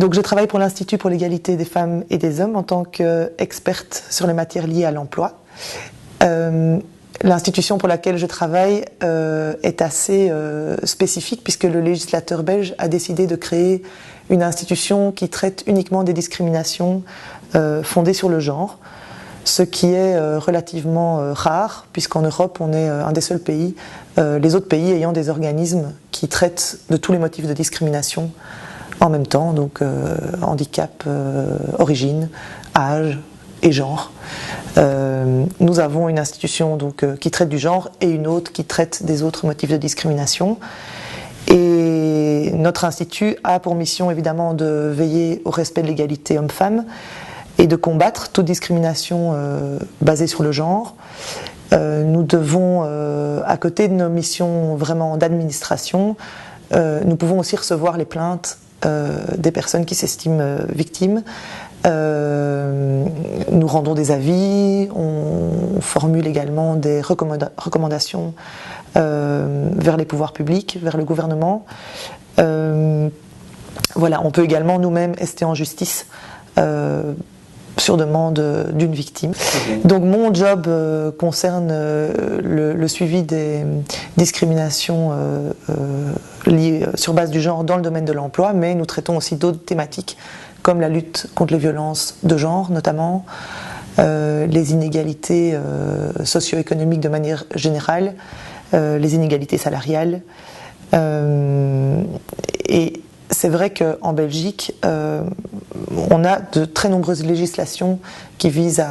Donc je travaille pour l'Institut pour l'égalité des femmes et des hommes en tant qu'experte sur les matières liées à l'emploi. L'institution pour laquelle je travaille est assez spécifique puisque le législateur belge a décidé de créer une institution qui traite uniquement des discriminations fondées sur le genre, ce qui est relativement rare puisqu'en Europe on est un des seuls pays, les autres pays ayant des organismes qui traitent de tous les motifs de discrimination en même temps, donc handicap, origine, âge et genre. Nous avons une institution donc, qui traite du genre et une autre qui traite des autres motifs de discrimination. Et notre institut a pour mission évidemment de veiller au respect de l'égalité homme-femme et de combattre toute discrimination basée sur le genre. Nous devons, à côté de nos missions vraiment d'administration, nous pouvons aussi recevoir les plaintes des personnes qui s'estiment victimes. Nous rendons des avis, on formule également des recommandations vers les pouvoirs publics, vers le gouvernement. Voilà, on peut également nous-mêmes ester en justice sur demande d'une victime. Donc mon job concerne le suivi des discriminations liées sur base du genre dans le domaine de l'emploi, mais nous traitons aussi d'autres thématiques comme la lutte contre les violences de genre notamment, les inégalités socio-économiques de manière générale, les inégalités salariales. Et c'est vrai qu'en Belgique, on a de très nombreuses législations qui visent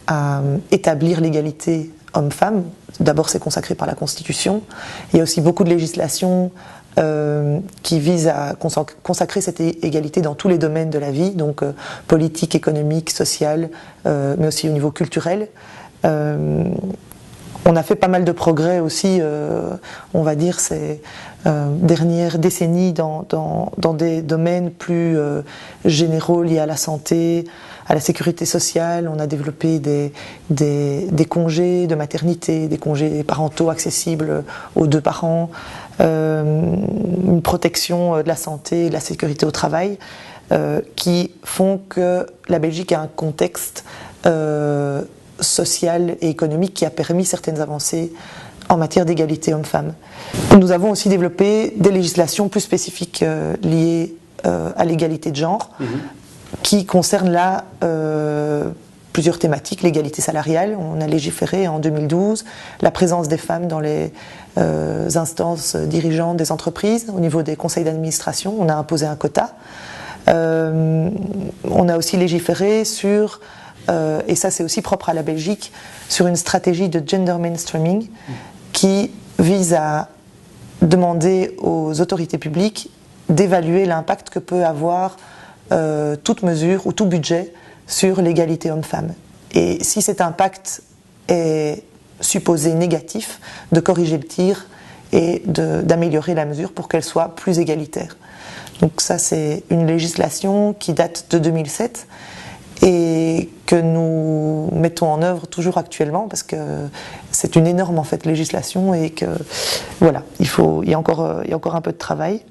à établir l'égalité homme-femme. D'abord, c'est consacré par la Constitution. Il y a aussi beaucoup de législations qui visent à consacrer cette égalité dans tous les domaines de la vie, donc politique, économique, social, mais aussi au niveau culturel. On a fait pas mal de progrès aussi, on va dire, ces dernières décennies dans des domaines plus généraux liés à la santé, à la sécurité sociale. On a développé des congés de maternité, des congés parentaux accessibles aux deux parents, une protection de la santé et de la sécurité au travail, qui font que la Belgique a un contexte social et économique qui a permis certaines avancées en matière d'égalité homme-femme. Nous avons aussi développé des législations plus spécifiques liées à l'égalité de genre, qui concernent là plusieurs thématiques. L'égalité salariale, on a légiféré en 2012, la présence des femmes dans les instances dirigeantes des entreprises, au niveau des conseils d'administration, on a imposé un quota. On a aussi légiféré sur et ça c'est aussi propre à la Belgique, sur une stratégie de gender mainstreaming qui vise à demander aux autorités publiques d'évaluer l'impact que peut avoir toute mesure ou tout budget sur l'égalité homme-femme. Et si cet impact est supposé négatif, de corriger le tir et d'améliorer la mesure pour qu'elle soit plus égalitaire. Donc ça c'est une législation qui date de 2007 et que nous mettons en œuvre toujours actuellement parce que c'est une énorme en fait législation et que voilà, il y a encore un peu de travail.